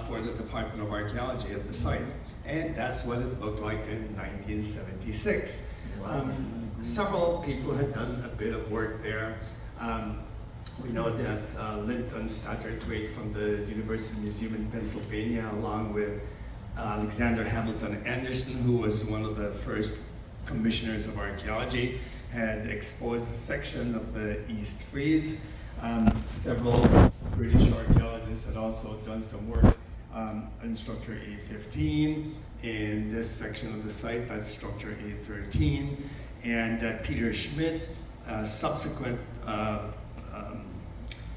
for the Department of Archaeology at the site. And that's what it looked like in 1976. Wow. Several people had done a bit of work there. We know that Linton Satterthwaite from the University Museum in Pennsylvania, along with Alexander Hamilton Anderson, who was one of the first commissioners of archaeology, had exposed a section of the East Frieze. Several British archaeologists had also done some work on structure A15 in this section of the site, that's structure A13, and Peter Schmidt, subsequent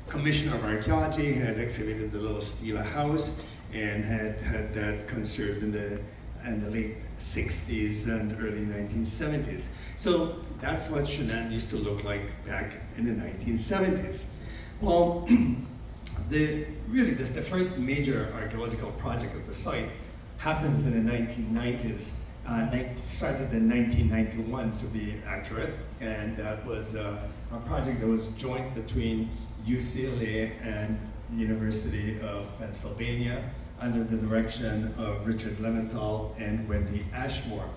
commissioner of archaeology, had excavated the little Stela house and had that conserved in the late 60s and early 1970s. So that's what Xunan used to look like back in the 1970s. Well, the first major archaeological project of the site happens in the 1990s. Started in 1991 to be accurate, and that was a project that was joint between UCLA and the University of Pennsylvania under the direction of Richard Leventhal and Wendy Ashmore.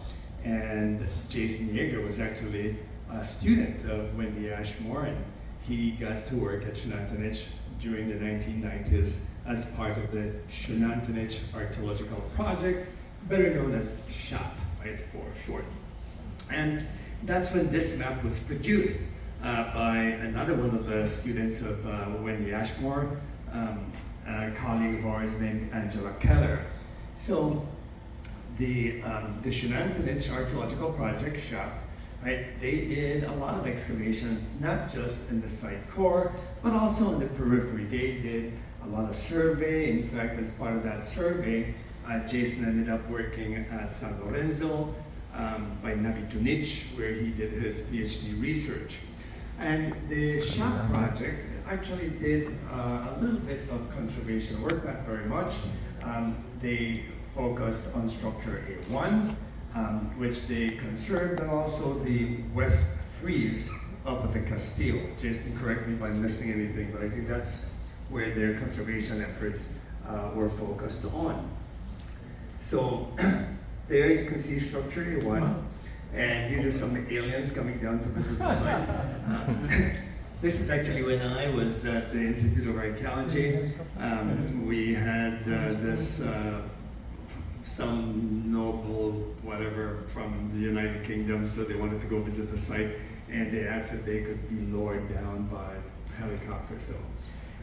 And Jason Yeager was actually a student of Wendy Ashmore, and he got to work at Xunantunich during the 1990s as part of the Xunantunich Archaeological Project, better known as SHAP, right, for short. And that's when this map was produced by another one of the students of Wendy Ashmore, a colleague of ours named Angela Keller. So the Xunantunich Archaeological Project, SHAP, right, they did a lot of excavations, not just in the site core, but also in the periphery. They did a lot of survey. In fact, as part of that survey, Jason ended up working at San Lorenzo by Xunantunich, where he did his PhD research. And the SHAP project actually did a little bit of conservation work, not very much. They focused on structure A1, which they conserved, and also the West Frieze up at the Castile. Jason, correct me if I'm missing anything, but I think that's where their conservation efforts were focused on. So there you can see structure A1, and these are some aliens coming down to visit the site. This is actually when I was at the Institute of Archaeology. We had some noble whatever from the United Kingdom, so they wanted to go visit the site, and they asked if they could be lowered down by helicopter. So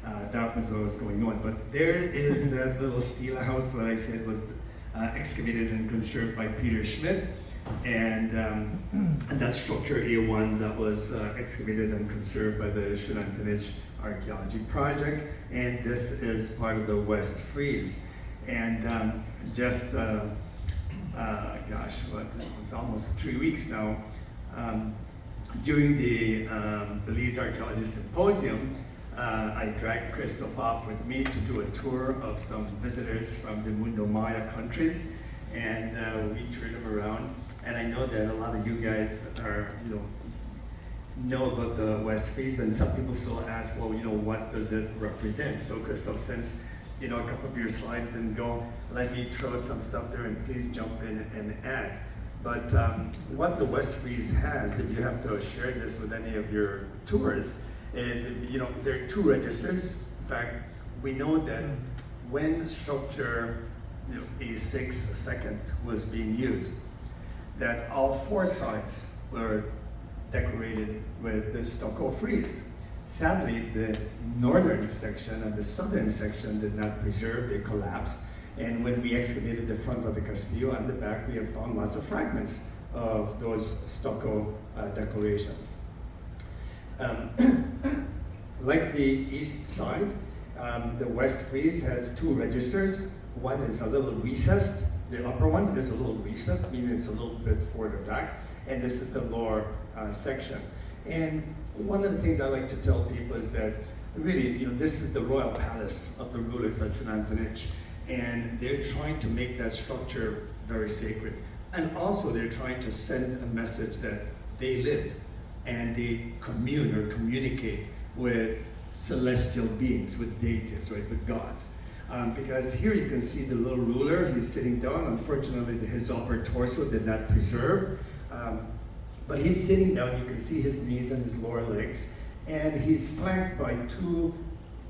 that was what was going on. But there is that little Stela house that I said was excavated and conserved by Peter Schmidt, and that structure A1 that was excavated and conserved by the Xunantunich Archaeology Project, and this is part of the West Frieze. And just, gosh, what, it was almost 3 weeks now, during the Belize Archaeology Symposium, I dragged Christoph off with me to do a tour of some visitors from the Mundo Maya countries, and we toured them around. And I know that a lot of you guys are, know about the West Frieze, and some people still ask, well, what does it represent? So Christoph, since a couple of your slides didn't go, let me throw some stuff there, and please jump in and add. But what the West Frieze has, if you have to share this with any of your tours, is there are 2 registers. In fact, we know that when structure A6 second was being used, that all 4 sides were decorated with the stucco frieze. Sadly, the northern section and the southern section did not preserve, they collapsed. And when we excavated the front of the Castillo and the back, we have found lots of fragments of those stucco decorations. Like the east side, the West Frieze has 2 registers. One is a little recessed. The upper one is a little recessed, meaning it's a little bit further back. And this is the lower section. And one of the things I like to tell people is that really, this is the royal palace of the rulers of Xunantunich, and they're trying to make that structure very sacred. And also they're trying to send a message that they live and they commune or communicate with celestial beings, with deities, right, with gods. Because here you can see the little ruler, he's sitting down. Unfortunately, his upper torso did not preserve. But he's sitting down, you can see his knees and his lower legs, and he's flanked by two,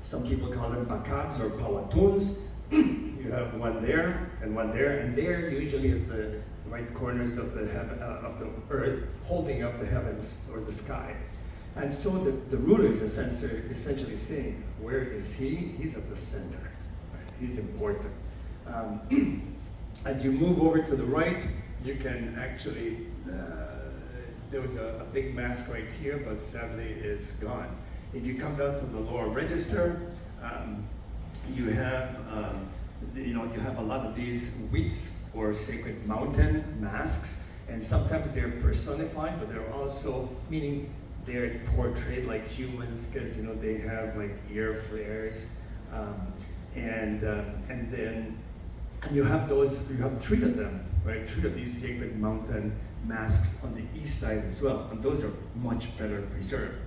some people call them bakabs or pawatuns. You have one there, and they're usually at the right corners of the earth, holding up the heavens or the sky. And so the ruler is essentially saying, where is he? He's at the center. Right? He's important. As you move over to the right, you can actually, there was a big mask right here, but sadly it's gone. If you come down to the lower register, you have you have a lot of these wheats or sacred mountain masks, and sometimes they're personified, but they're also, meaning they're portrayed like humans, because they have like ear flares, and then you have three of them, right? Three of these sacred mountain masks on the east side as well, and those are much better preserved.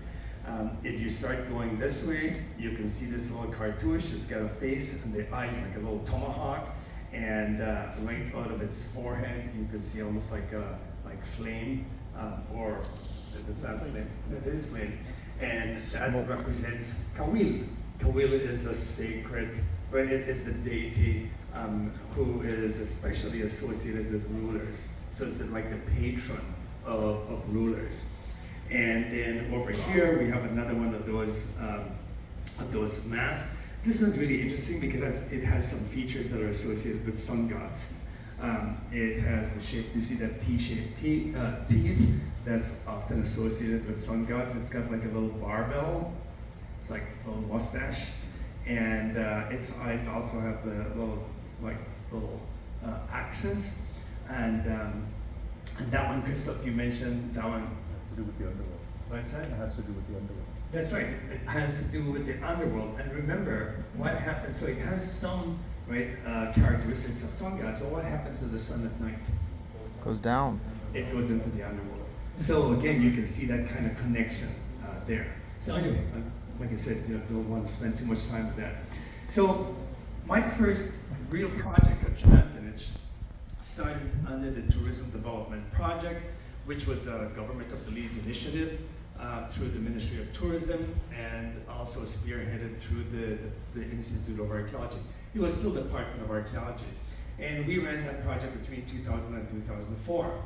If you start going this way, you can see this little cartouche. It's got a face and the eyes like a little tomahawk, and right out of its forehead, you can see almost like flame, or if it's not flame, it is flame, and that represents Kawil. Kawil is the sacred, right? It is the deity who is especially associated with rulers. So it's like the patron of rulers. And then over here we have another one of those masks. This one's really interesting because it has some features that are associated with sun gods. It has the shape, you see that T-shaped teeth that's often associated with sun gods. It's got like a little barbell. It's like a little mustache. And its eyes also have the little axes. And that one, Christoph, you mentioned that one. To do with the underworld. What's that? It has to do with the underworld. That's right. It has to do with the underworld. And remember what happens. So it has some characteristics of sun gods. So what happens to the sun at night? Goes down. It goes into the underworld. So again, you can see that kind of connection there. So anyway, like I said, you don't want to spend too much time with that. So my first real project at Xunantunich started under the Tourism Development Project, which was a Government of Belize initiative through the Ministry of Tourism, and also spearheaded through the Institute of Archaeology. It was still the Department of Archaeology. And we ran that project between 2000 and 2004.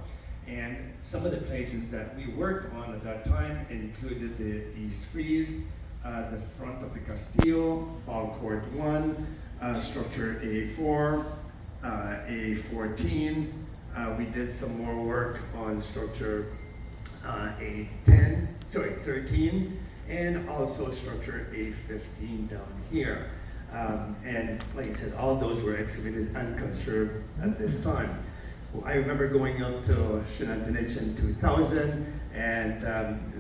And some of the places that we worked on at that time included the East Frieze, the front of the Castillo, Ball Court 1, Structure A4, A14, we did some more work on structure A13, and also structure A15 down here. And like I said, all those were excavated and conserved at this time. I remember going up to Xunantunich in 2000, and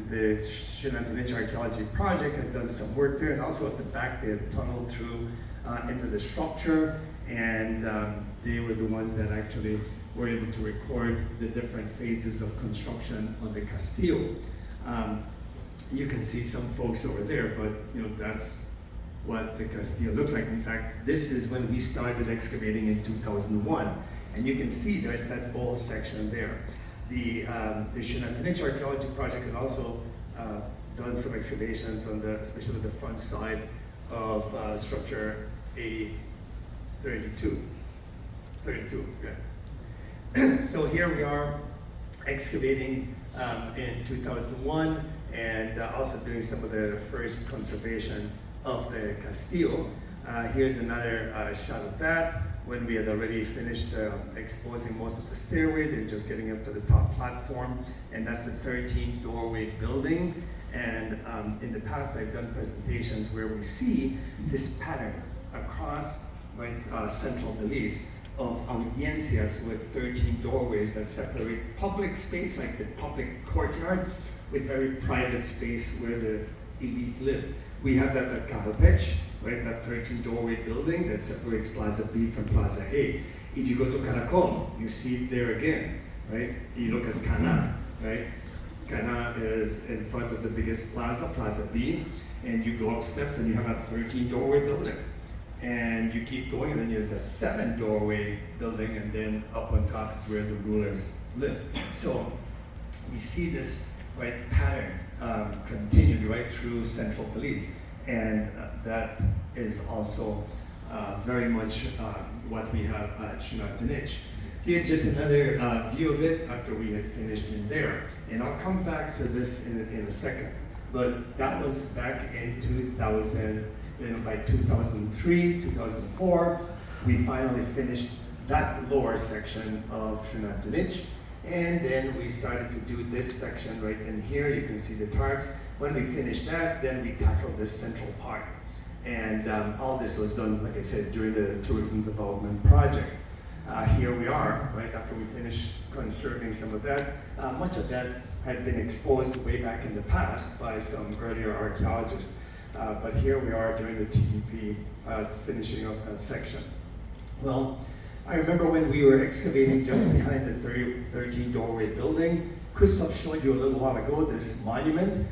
the Xunantunich Archaeology Project had done some work there, and also at the back they had tunneled through into the structure, and they were the ones that actually were able to record the different phases of construction on the Castillo. You can see some folks over there, but that's what the Castillo looked like. In fact, this is when we started excavating in 2001, and you can see that bowl section there. The Xunantunich Archaeology Project had also done some excavations on especially the front side of structure A32. 32, yeah. So here we are excavating in 2001, and also doing some of the first conservation of the Castillo. Here's another shot of that when we had already finished exposing most of the stairway. They're just getting up to the top platform, and that's the 13 doorway building. And in the past, I've done presentations where we see this pattern across central Belize of audiencias with 13 doorways that separate public space, like the public courtyard, with very private space where the elite live. We have that at Calpech, right? That 13 doorway building that separates Plaza B from Plaza A. If you go to Caracol, you see it there again, right? You look at Cana, right? Cana is in front of the biggest plaza, Plaza B, and you go up steps and you have a 13 doorway building. and you keep going, and then there's a 7-doorway building, and then up on top is where the rulers live. So we see this pattern continued right through Central Police, and that is also very much what we have at Xunantunich. Here's just another view of it after we had finished in there, and I'll come back to this in a second. But that was back in 2000. By 2003, 2004, we finally finished that lower section of Xunantunich, and then we started to do this section right in here. You can see the tarps. When we finished that, then we tackled this central part. And all this was done, like I said, during the tourism development project. Here we are, right after we finished conserving some of that. Much of that had been exposed way back in the past by some earlier archaeologists. But here we are during the TDP, finishing up that section. Well, I remember when we were excavating just behind the 13-doorway building, Christoph showed you a little while ago this monument.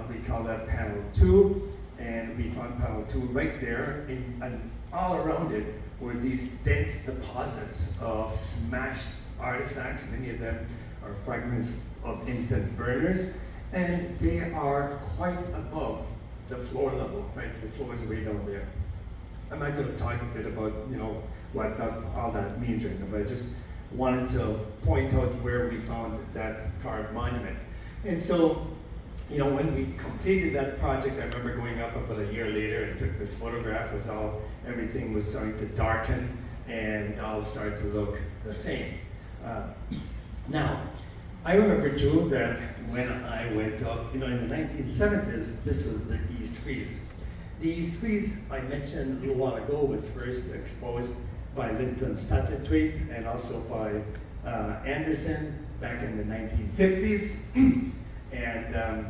We call that panel 2, and we found panel 2 right there, and all around it were these dense deposits of smashed artifacts. Many of them are fragments of incense burners, and they are quite above the floor level, right? The floor is way down there. I'm not going to talk a bit about, what all that means right now, but I just wanted to point out where we found that carved monument. And so, when we completed that project, I remember going up about a year later and took this photograph as everything was starting to darken and all started to look the same. Now, I remember too that when I went up, in the 1970s, this was the East Frieze. The East Frieze, I mentioned a little while ago, was first exposed by Linton Satterthwaite and also by Anderson back in the 1950s. And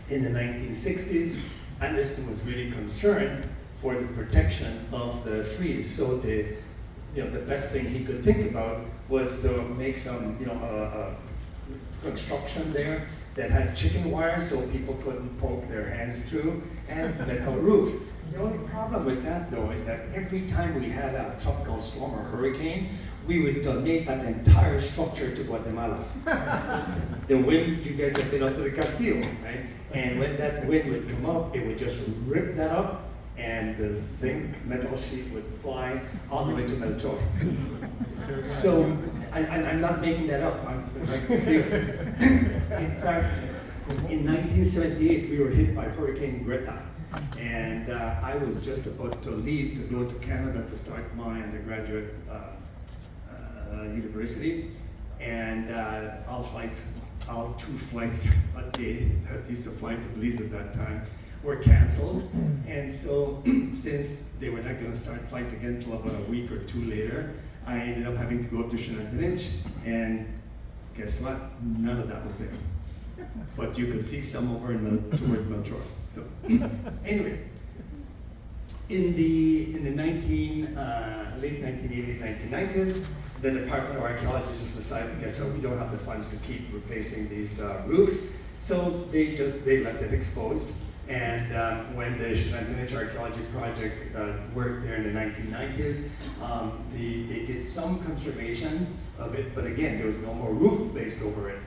in the 1960s, Anderson was really concerned for the protection of the frieze. So the best thing he could think about was to make some, construction there that had chicken wire so people couldn't poke their hands through, and metal roof. The only problem with that though is that every time we had a tropical storm or hurricane, we would donate that entire structure to Guatemala. The wind, you guys have been up to the Castillo, right? And when that wind would come up, it would just rip that up, and the zinc metal sheet would fly all the way to Melchor. So, I'm not making that up, I'm serious. In fact, in 1978, we were hit by Hurricane Greta, and I was just about to leave to go to Canada to start my undergraduate university, and all 2 flights a day that used to fly to Belize at that time were canceled. And so since they were not going to start flights again until about a week or 2 later, I ended up having to go up to Xunantunich, and guess what? None of that was there. But you could see some over towards Melchor. So anyway, in the late 1980s, 1990s, the Department of Archaeology just decided, guess what, we don't have the funds to keep replacing these roofs, so they left it exposed. And when the Xunantunich Archaeology Project worked there in the 1990s, they did some conservation of it, but again, there was no more roof placed over it.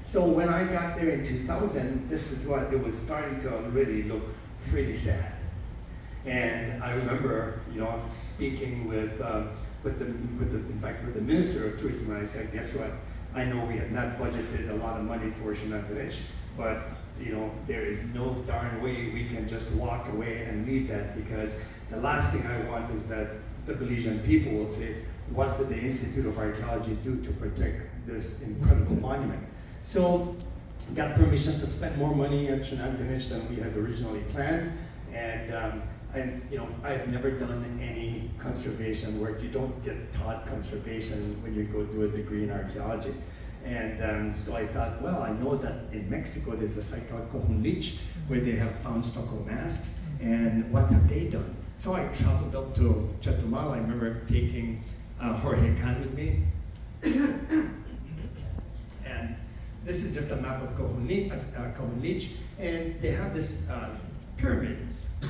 So when I got there in 2000, this is what it was starting to really look pretty sad. And I remember, speaking with the Minister of Tourism, and I said, guess what? I know we have not budgeted a lot of money for Xunantunich, but there is no darn way we can just walk away and leave that, because the last thing I want is that the Belizean people will say, what did the Institute of Archaeology do to protect this incredible monument? So got permission to spend more money at Xunantunich than we had originally planned, and I've never done any conservation work. You don't get taught conservation when you go do a degree in archaeology. And so I thought, well, I know that in Mexico there's a site called Xunantunich where they have found stucco masks, and what have they done? So I traveled up to Chetumal. I remember taking Jorge Can with me. And this is just a map of Xunantunich, and they have this pyramid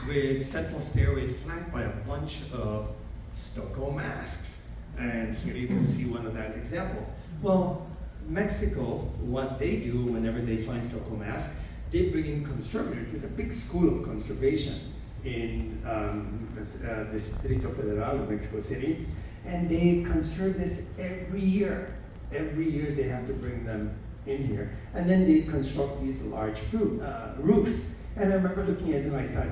with central stairway flanked by a bunch of stucco masks. And here you can see one of that example. Well, Mexico, what they do whenever they find stucco masks, they bring in conservators. There's a big school of conservation in Distrito Federal of Mexico City, and they conserve this every year. Every year they have to bring them in here. And then they construct these large roofs. And I remember looking at it and I thought,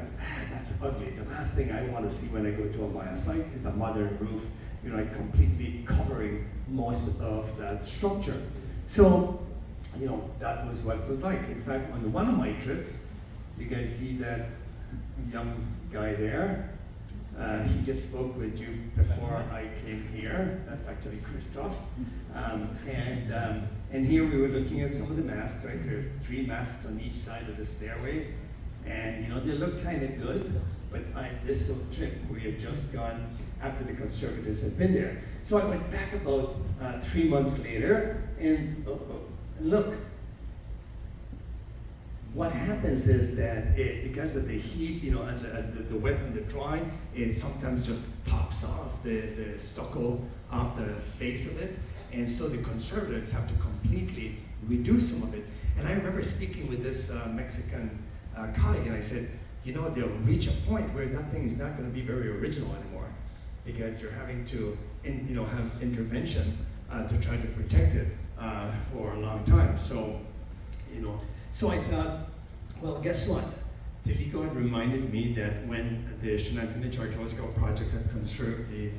that's ugly. The last thing I want to see when I go to a Maya site is a modern roof, like completely covering most of that structure. So, that was what it was like. In fact, on one of my trips, you guys see that young guy there. He just spoke with you before I came here. That's actually Christoph. And here we were looking at some of the masks, right? There's 3 masks on each side of the stairway. And they look kind of good, but this is a trip we had just gone after the conservators had been there. So I went back about 3 months later, and look, what happens is that because of the heat, and the wet and the dry, it sometimes just pops off the stucco off the face of it, and so the conservators have to completely redo some of it. And I remember speaking with this Mexican colleague, and I said, they'll reach a point where that thing is not going to be very original anymore, because you're having to, have intervention to try to protect it for a long time. So, so I thought, well, guess what? Tilico had reminded me that when the Xunantunich Archaeological Project had conserved the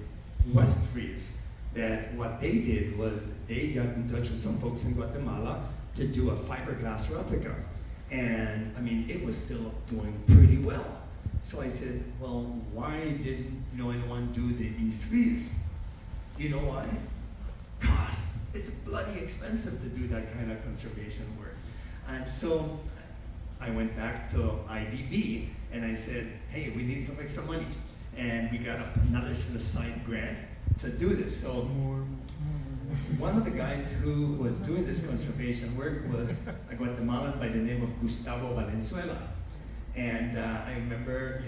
West Frieze, that what they did was they got in touch with some folks in Guatemala to do a fiberglass replica. And I mean, it was still doing pretty well. So I said, well, why didn't anyone do the East Frieze? You know why? Cost. It's bloody expensive to do that kind of conservation work. And so I went back to IDB and I said, hey, we need some extra money. And we got another side grant to do this. So one of the guys who was doing this conservation work was a Guatemalan by the name of Gustavo Valenzuela. And I remember,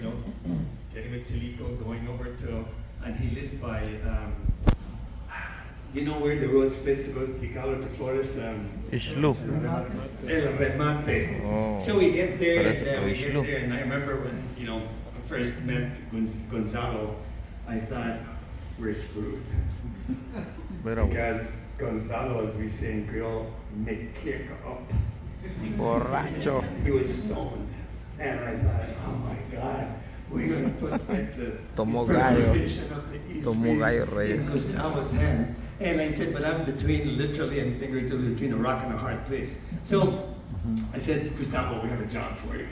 getting with Tilico, going over to, and he lived by, where the road splits to go to Ticalo to Flores? Ishlu. El Remate. Oh. So we get there, Parece and I remember when, I first met Gonzalo, I thought, we're screwed. Because Gonzalo, as we say in Creole, me kick up. Borracho. He was stoned. And I thought, oh my God, we're going to put the preservation of the East Frieze in Gustavo's hand. And I said, but I'm literally and figuratively between a rock and a hard place. So I said, Gustavo, we have a job for you.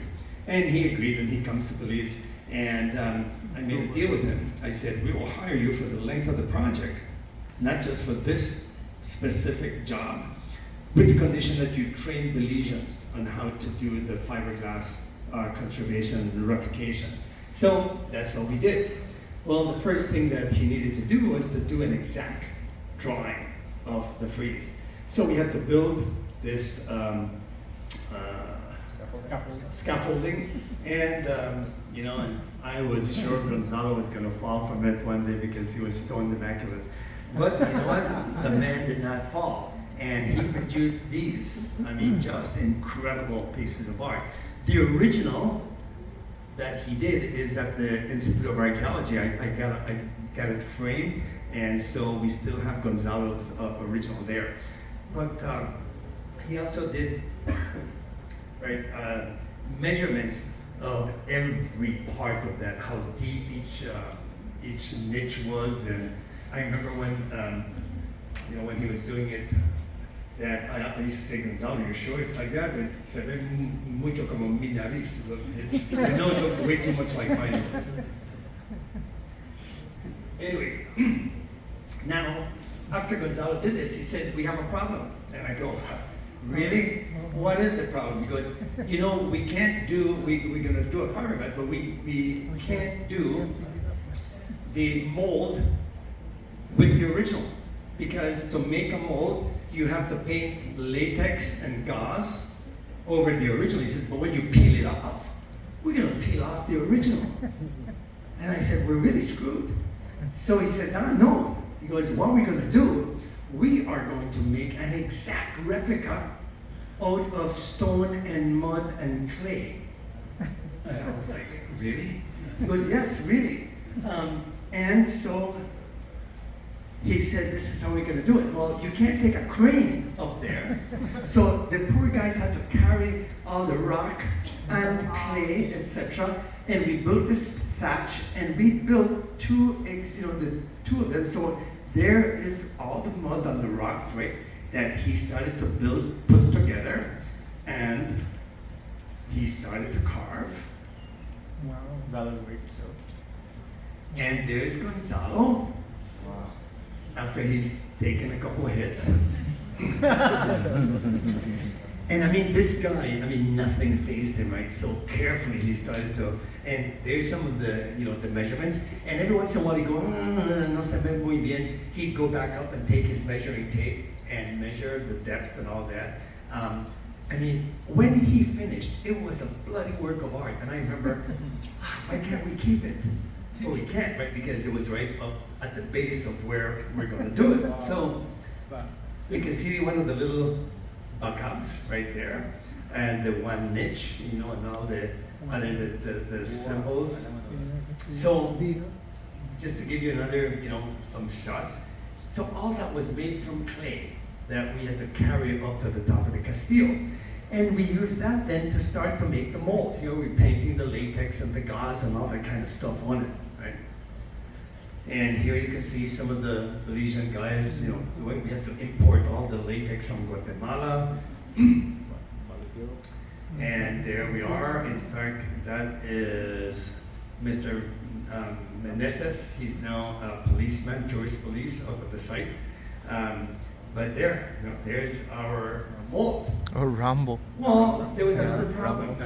And he agreed, and he comes to Belize. And I made a deal with him. I said, we will hire you for the length of the project, not just for this specific job, with the condition that you train Belizeans on how to do the fiberglass conservation and replication. So that's what we did. Well, the first thing that he needed to do was to do an exact drawing of the frieze. So we had to build this scaffolding, and and I was sure Gonzalo was going to fall from it one day because he was stoned immaculate. But you know what? The man did not fall, and he produced these. I mean, just incredible pieces of art. The original that he did is at the Institute of Archaeology. I got it framed, and so we still have Gonzalo's original there. But he also did measurements of every part of that, how deep each niche was. And I remember when he was doing it, that I often used to say, Gonzalo, you're sure it's like that? It se ve mucho como mi nariz. Your nose looks way too much like my nose. Anyway, now, after Gonzalo did this, he said, we have a problem. And I go, really? What is the problem? Because, we can't do, we're going to do a fiberglass, but we can't do the mold with the original. Because to make a mold, you have to paint latex and gauze over the original. He says, but when you peel it off, we're going to peel off the original. And I said, we're really screwed. So he says, no. He goes, what we're going to do, we are going to make an exact replica out of stone and mud and clay. And I was like, really? He goes, yes, really. And so he said, this is how we're going to do it. Well, you can't take a crane up there. So the poor guys had to carry all the rock and clay, etc. And we built this thatch, and we built the two of them. So there is all the mud on the rocks, right, that he started to put together, and he started to carve. Wow. Valid so. And there's Gonzalo. Wow. After he's taken a couple of hits. And I mean, this guy, nothing fazed him, right? So carefully he started to, and there's some of the, the measurements, and every once in a while he'd go, no se ve muy bien. He'd go back up and take his measuring tape and measure the depth and all that. When he finished, it was a bloody work of art, and I remember, why can't we keep it? Well, we can't, right? Because it was right up at the base of where we're going to do it. So you can see one of the little buckouts right there, and the one niche, and all the other the symbols. So just to give you another, some shots. So all that was made from clay that we had to carry up to the top of the Castillo. And we used that then to start to make the mold. We're painting the latex and the gauze and all that kind of stuff on it, right? And here you can see some of the Belizean guys, we had to import all the latex from Guatemala. And there we are. In fact, that is Mr. Meneses. He's now a policeman, tourist police out of the site. But there's our mold. Oh, Rambo. Well, there was another problem.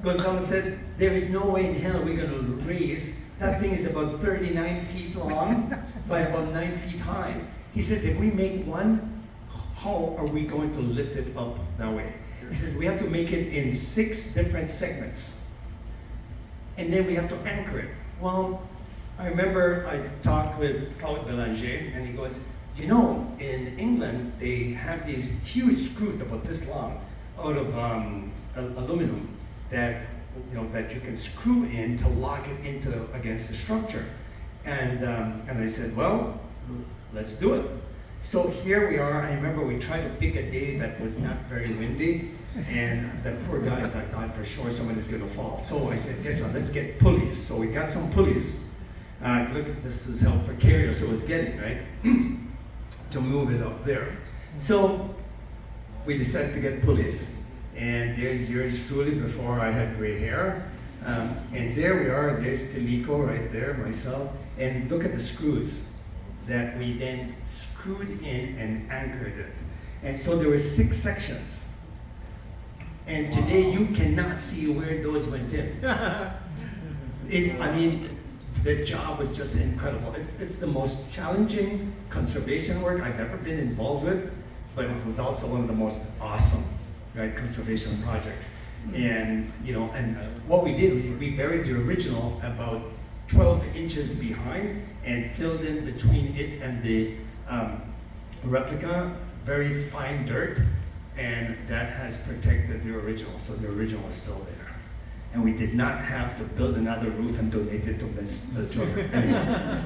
Gonzalo said, there is no way in hell we're going to raise. That thing is about 39 feet long by about 9 feet high. He says, if we make one, how are we going to lift it up that way? He says, we have to make it in 6 different segments. And then we have to anchor it. Well, I remember I talked with Claude Belanger, and he goes, in England, they have these huge screws about this long out of aluminum that that you can screw in to lock it against the structure. And I said, well, let's do it. So here we are. I remember we tried to pick a day that was not very windy, and the poor guys, I thought for sure someone is going to fall. So I said, guess what, let's get pulleys. So we got some pulleys. Look at this, is how precarious it was getting, right? To move it up there. So we decided to get pulleys. And there's yours truly before I had gray hair. And there we are, there's Telico right there, myself. And look at the screws that we then screwed in and anchored it. And so there were 6 sections. And today you cannot see where those went in. The job was just incredible. It's the most challenging conservation work I've ever been involved with, but it was also one of the most awesome, right, conservation projects. And and what we did was we buried the original about 12 inches behind and filled in between it and the replica very fine dirt, and that has protected the original. So the original is still there. And we did not have to build another roof and donate it to the children anymore.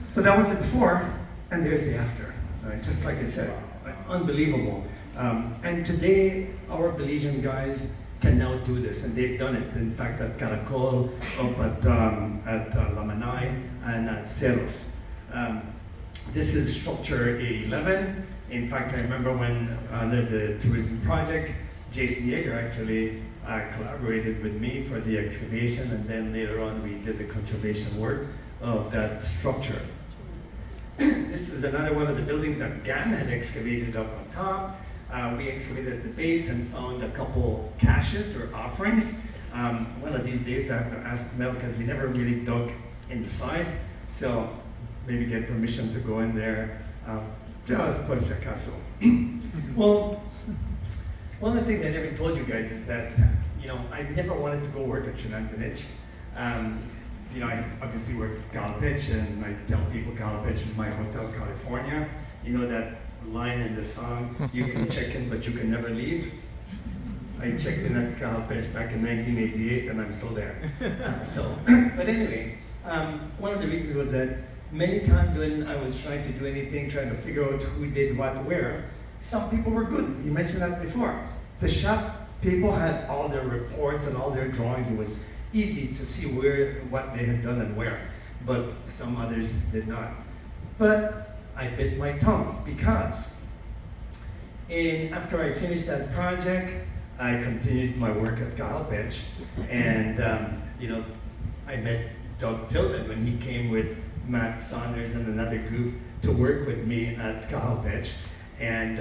So that was the before, and there's the after. Right? Just like I said, unbelievable. And today, our Belizean guys can now do this, and they've done it. In fact, at Caracol, up at Lamanay, and at Cerros. This is structure 11. In fact, I remember when under the tourism project, Jason Yeager actually collaborated with me for the excavation, and then later on we did the conservation work of that structure. This is another one of the buildings that Gan had excavated up on top. We excavated the base and found a couple caches or offerings. One of these days I have to ask Mel, because we never really dug inside, so maybe get permission to go in there just por si acaso. Well, one of the things I never told you guys is that, I never wanted to go work at Xunantunich. I obviously work at Calpitch, and I tell people Calpitch is my Hotel California. You know that line in the song, you can check in, but you can never leave? I checked in at Calpitch back in 1988, and I'm still there. But anyway, one of the reasons was that many times when I was trying to do anything, trying to figure out who did what where, some people were good. You mentioned that before. The shop people had all their reports and all their drawings. It was easy to see what they had done and where, but some others did not. But I bit my tongue because after I finished that project, I continued my work at Calpitch, and I met Doug Tilden when he came with Matt Saunders and another group to work with me at Calpitch. And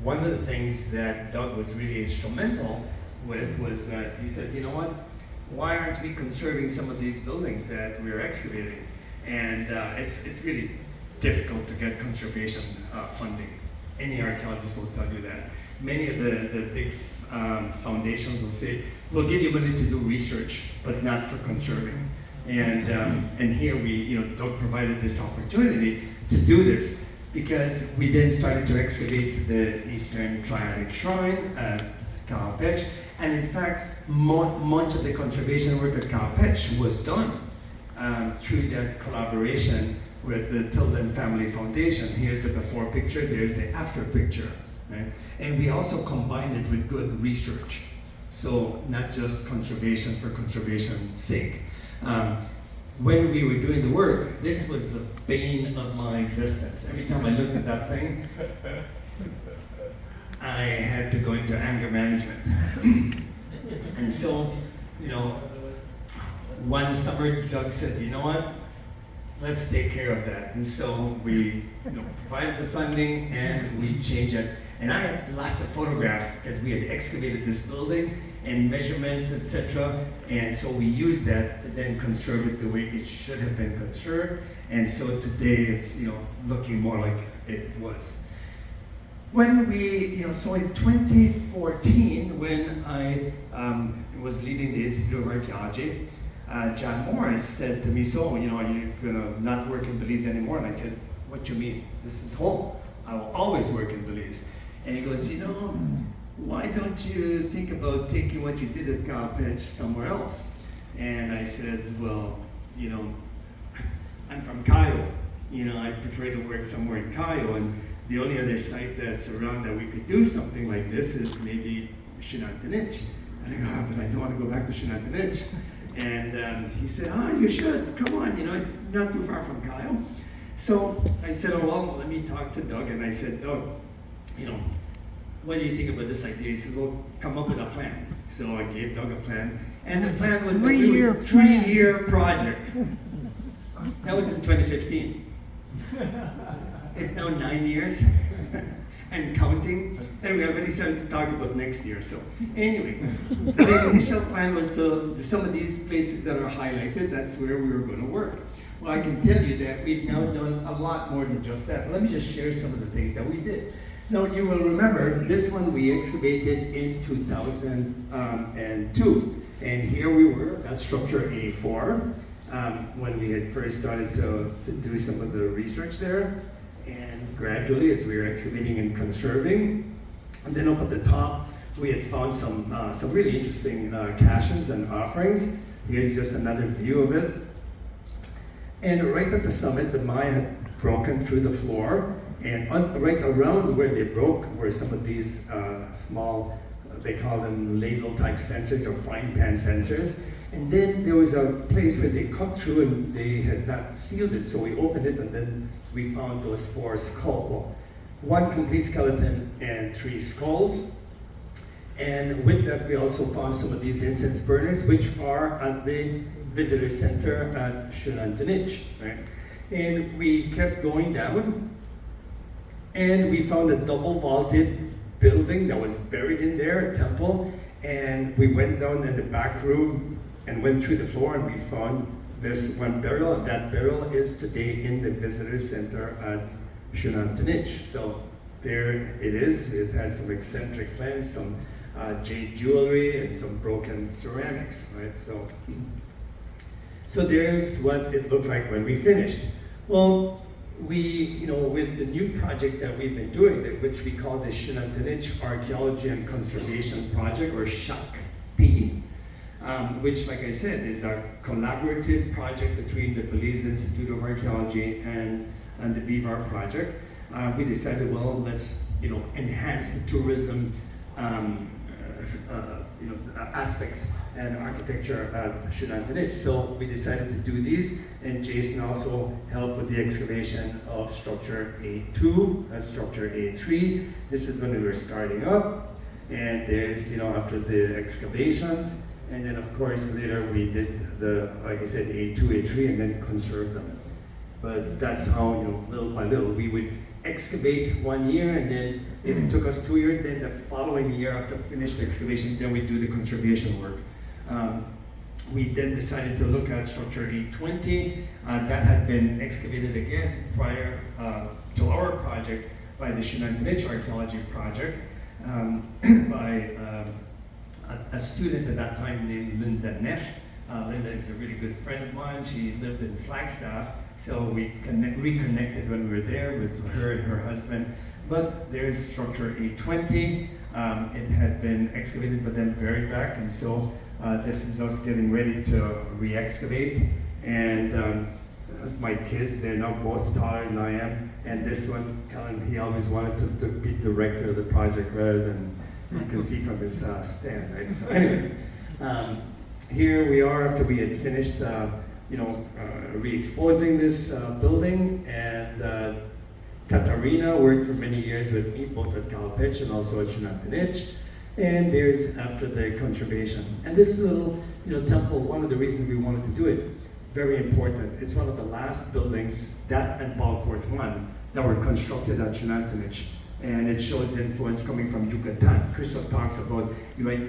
one of the things that Doug was really instrumental with was that he said, you know what, why aren't we conserving some of these buildings that we're excavating? And it's really difficult to get conservation funding. Any archaeologist will tell you that. Many of the big foundations will say, we'll give you money to do research, but not for conserving. And here Doug provided this opportunity to do this, because we then started to excavate the Eastern Triadic Shrine at Calpitch, and in fact, much of the conservation work at Calpitch was done through that collaboration with the Tilden Family Foundation. Here's the before picture, there's the after picture, right? And we also combined it with good research. So not just conservation for conservation's sake. When we were doing the work, this was the bane of my existence. Every time I looked at that thing, I had to go into anger management. And so, one summer Doug said, you know what, let's take care of that. And so we provided the funding and we changed it. And I had lots of photographs because we had excavated this building and measurements, etc. And so we used that to then conserve it the way it should have been conserved. And so today it's looking more like it was. When so in 2014, when I was leading the Institute of Archaeology, John Morris said to me, so, are you gonna not work in Belize anymore? And I said, what do you mean? This is home. I will always work in Belize. And he goes, why don't you think about taking what you did at Calpitch somewhere else? And I said, well, I'm from Cayo. I prefer to work somewhere in Cayo, and the only other site that's around that we could do something like this is maybe Xunantunich. And I go, but I don't want to go back to Xunantunich. And he said, you should, come on, it's not too far from Cayo. So I said, oh, well, let me talk to Doug. And I said, Doug, what do you think about this idea? He said, well, come up with a plan. So I gave Doug a plan. And the plan was a three-year project. That was in 2015. It's now 9 years and counting. And we already started to talk about next year. So anyway, the initial plan was to some of these places that are highlighted, that's where we were going to work. Well, I can tell you that we've now done a lot more than just that. Let me just share some of the things that we did. Now, you will remember, this one we excavated in 2002. And here we were at structure A4, when we had first started to do some of the research there. And gradually, as we were excavating and conserving, and then up at the top, we had found some really interesting caches and offerings. Here's just another view of it. And right at the summit, the Maya had broken through the floor, and right around where they broke were some of these small, they call them ladle-type sensors or frying pan sensors. And then there was a place where they cut through and they had not sealed it, so we opened it and then we found those 4 skulls. Well, 1 complete skeleton and 3 skulls. And with that, we also found some of these incense burners, which are at the visitor center at Xunantunich, right? And we kept going down, and we found a double vaulted building that was buried in there, a temple. And we went down in the back room and went through the floor, and we found this one burial, and that burial is today in the visitor center at Xunantunich. So there it is. It has some eccentric fence, some jade jewelry and some broken ceramics, right? So there's what it looked like when we finished. Well, with the new project that we've been doing, which we call the Xunantunich Archaeology and Conservation Project, or SHAC-P, which, like I said, is a collaborative project between the Belize Institute of Archaeology and the BIVAR project. We decided, well, let's enhance the tourism aspects and architecture of Xunantunich. So we decided to do these, and Jason also helped with the excavation of structure A2 and structure A3. This is when we were starting up, and there's, after the excavations, and then of course later we did like I said, A2, A3, and then conserved them. But that's how, little by little, we would excavate 1 year, and then if it took us 2 years, then the following year after finished excavation, then we do the conservation work. We then decided to look at structure 820. That had been excavated again prior to our project by the Xunantunich Archaeology Project by a student at that time named Linda Neff. Linda is a really good friend of mine. She lived in Flagstaff, so we reconnected when we were there with her and her husband. But there's structure 820. It had been excavated but then buried back, and so this is us getting ready to re-excavate. And as my kids, they're now both taller than I am. And this one, Colin, he always wanted to be director of the project rather than, you can see from his stand, right? So anyway, here we are after we had finished, re-exposing this building, and Katarina worked for many years with me, both at Calpech and also at Xunantunich. And there's after the conservation. And this little, temple, one of the reasons we wanted to do it, very important. It's one of the last buildings, that and Ball Court 1, that were constructed at Xunantunich. And it shows influence coming from Yucatan. Christoph talks about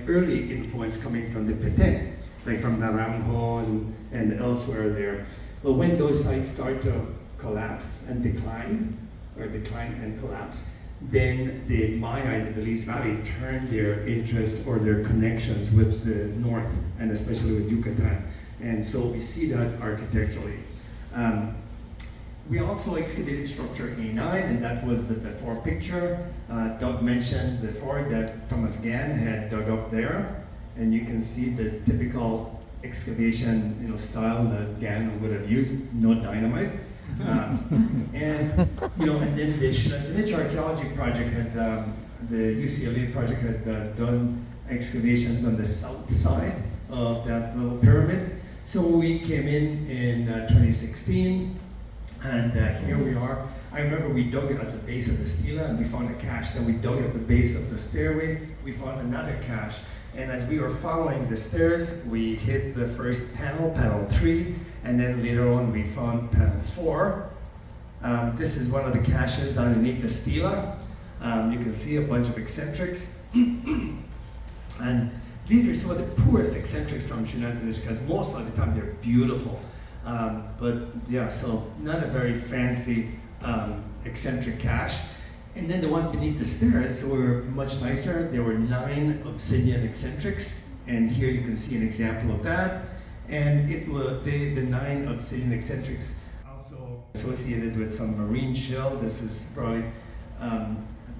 early influence coming from the Petén, like from Naranjo and elsewhere there. But when those sites start to collapse and decline and collapse, then the Maya in the Belize Valley turned their interest or their connections with the north, and especially with Yucatan. And so we see that architecturally. We also excavated structure A9, and that was the before picture. Doug mentioned before that Thomas Gann had dug up there, and you can see the typical excavation style that Gann would have used, no dynamite. And then the Xunantunich Archaeology Project had, the UCLA project had done excavations on the south side of that little pyramid. So we came in 2016, and here we are. I remember we dug at the base of the stela and we found a cache. Then we dug at the base of the stairway, we found another cache. And as we were following the stairs, we hit the first panel, panel 3, and then later on we found panel 4. This is one of the caches underneath the stela. You can see a bunch of eccentrics. And these are some of the poorest eccentrics from Xunantunich, because most of the time they're beautiful. But yeah, so not a very fancy eccentric cache. And then the one beneath the stairs were much nicer. There were 9 obsidian eccentrics, and here you can see an example of that. And the 9 obsidian eccentrics also associated with some marine shell. This is probably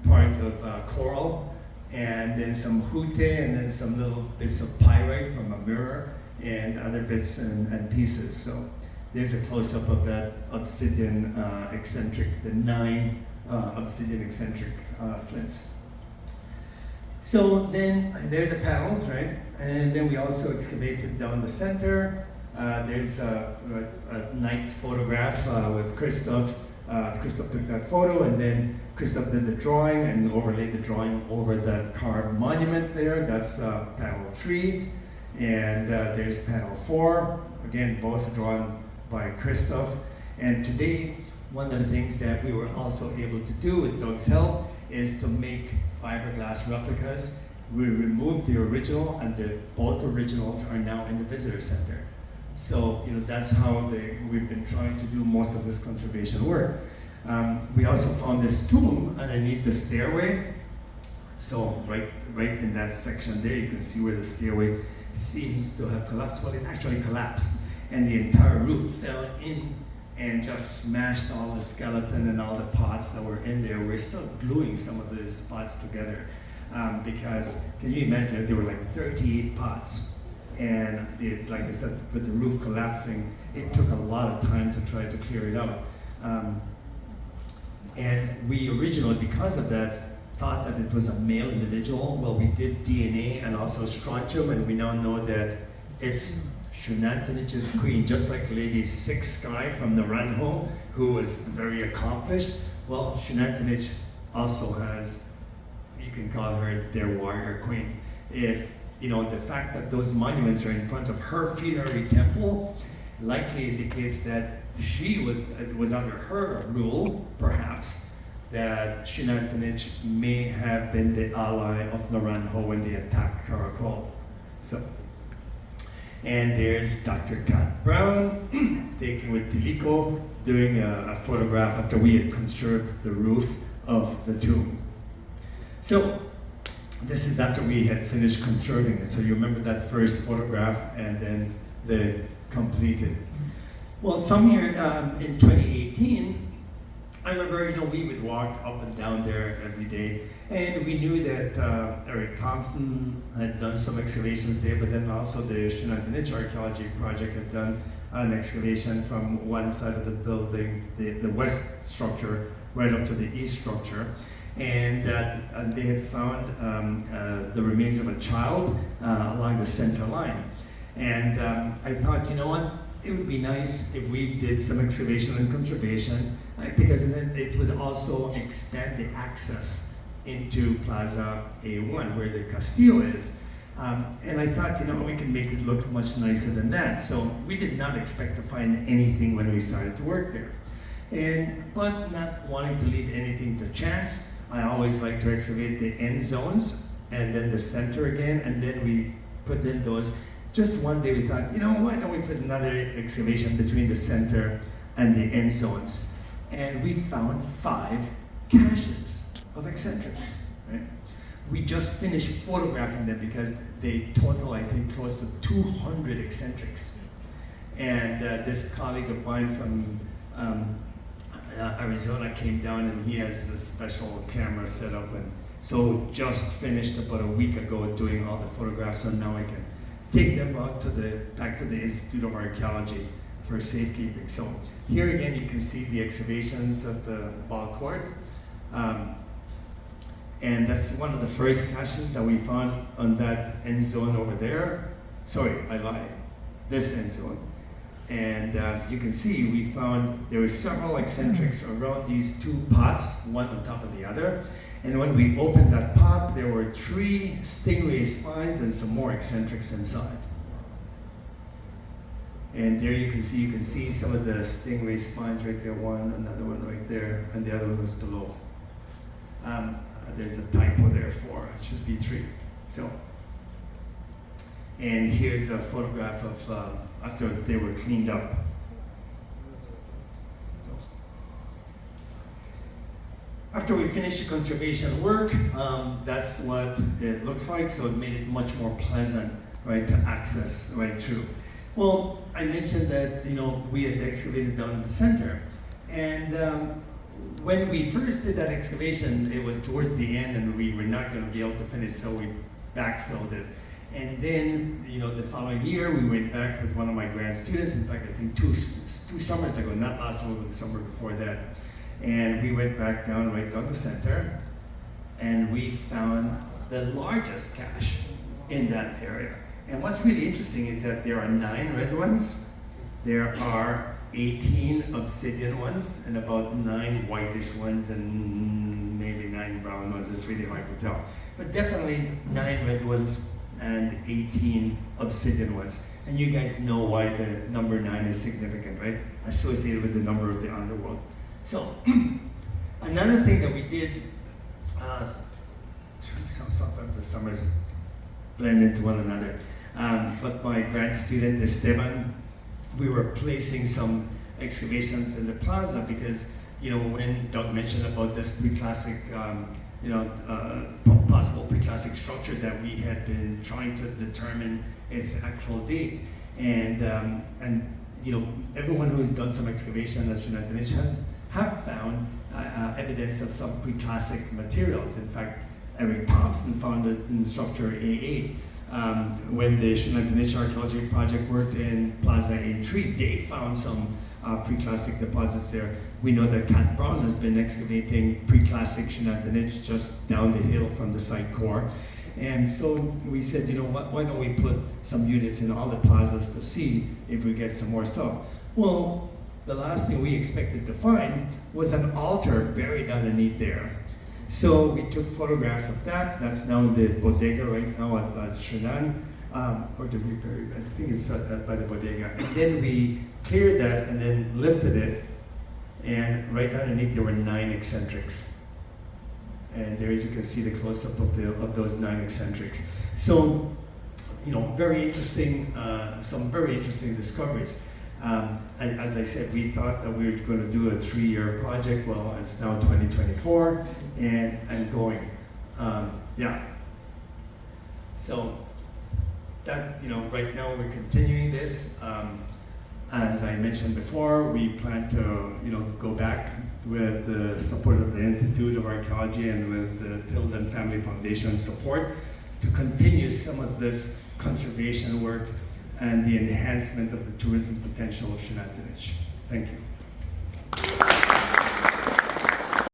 part of coral, and then some jute, and then some little bits of pyrite from a mirror, and other bits and pieces. So there's a close-up of that obsidian eccentric, the 9 obsidian eccentric flints. So then there are the panels, right? And then we also excavated down the center. There's a night photograph with Christoph. Christoph took that photo, and then Christoph did the drawing and overlaid the drawing over the carved monument there. That's panel 3. And there's panel 4. Again, both drawn by Christoph. And today, one of the things that we were also able to do with Doug's help is to make fiberglass replicas. We removed the original, and both originals are now in the visitor center. So that's how we've been trying to do most of this conservation work. We also found this tomb underneath the stairway, So right in that section there, you can see where the stairway seems to have collapsed. Well, it actually collapsed, and the entire roof fell in and just smashed all the skeleton and all the pots that were in there. We're still gluing some of those pots together because, can you imagine, there were like 38 pots. And like I said, with the roof collapsing, it took a lot of time to try to clear it out. And we originally, because of that, thought that it was a male individual. Well, we did DNA and also strontium, and we now know that it's Xunantunich's queen, just like Lady Six Sky from Naranjo, who was very accomplished. Well, Xunantunich also has, you can call her their warrior queen. If, you know, the fact that those monuments are in front of her funerary temple likely indicates that it was under her rule, perhaps, that Xunantunich may have been the ally of Naranjo when they attacked Caracol. So, and there's Dr. Kat Brown, taken with Tilico, doing a photograph after we had conserved the roof of the tomb. So, this is after we had finished conserving it. So you remember that first photograph and then the completed. Well, somewhere in 2018, I remember, you know, we would walk up and down there every day, and we knew that Eric Thompson had done some excavations there, but then also the Xunantunich Archaeology Project had done an excavation from one side of the building, the west structure, right up to the east structure. And they had found the remains of a child along the center line. And I thought, you know what, it would be nice if we did some excavation and conservation, because then it would also expand the access into Plaza A1, where the Castillo is. And I thought, you know, we can make it look much nicer than that. So we did not expect to find anything when we started to work there. But not wanting to leave anything to chance, I always like to excavate the end zones and then the center again, and then we put in those. Just one day we thought, you know, why don't we put another excavation between the center and the end zones? And we found 5 caches of eccentrics, right? We just finished photographing them because they total, I think, close to 200 eccentrics. And this colleague of mine from Arizona came down, and he has a special camera set up, and so just finished about a week ago doing all the photographs, so now I can take them out to back to the Institute of Archaeology for safekeeping. So here again you can see the excavations of the ball court, and that's one of the first caches that we found on that end zone over there. Sorry, I lied. This end zone. And you can see we found there were several eccentrics around these 2 pots, one on top of the other. And when we opened that pot, there were 3 stingray spines and some more eccentrics inside. And there you can see some of the stingray spines right there, one, another one right there, and the other one was below. There's a typo there, 4, it should be 3. So, and here's a photograph of after they were cleaned up. After we finished the conservation work, that's what it looks like, so it made it much more pleasant, right, to access right through. Well, I mentioned that, you know, we had excavated down in the center, and when we first did that excavation, it was towards the end, and we were not going to be able to finish, so we backfilled it. And then, you know, the following year, we went back with one of my grad students. In fact, I think two summers ago, not last summer, but the summer before that. And we went back down, right down the center, and we found the largest cache in that area. And what's really interesting is that there are 9 red ones, there are 18 obsidian ones, and about 9 whitish ones, and maybe 9 brown ones. It's really hard to tell. But definitely 9 red ones and 18 obsidian ones. And you guys know why the number 9 is significant, right? Associated with the number of the underworld. So, another thing that we did, sometimes the summers blend into one another, but my grad student Esteban, we were placing some excavations in the plaza because, you know, when Doug mentioned about this pre-classic possible preclassic structure that we had been trying to determine its actual date. And everyone who has done some excavation at Xunantunich have found evidence of some preclassic materials. In fact, Eric Thompson found it in structure A8. When the Xunantunich Archaeology Project worked in Plaza A3, they found some preclassic deposits there. We know that Cat Brown has been excavating preclassic Xunantunich just down the hill from the site core. And so we said, why don't we put some units in all the plazas to see if we get some more stuff. Well, the last thing we expected to find was an altar buried underneath there. So we took photographs of that. That's now in the bodega right now at Xunan, or did we bury it? I think it's by the bodega. And then we cleared that and then lifted it, and right underneath there were 9 eccentrics. And there, as you can see, the close-up of those 9 eccentrics. So, very interesting, some very interesting discoveries. As I said, we thought that we were going to do a 3-year project. Well, it's now 2024 and going. So that, right now we're continuing this. As I mentioned before, we plan to, go back with the support of the Institute of Archaeology and with the Tilden Family Foundation support to continue some of this conservation work and the enhancement of the tourism potential of Xunantunich. Thank you.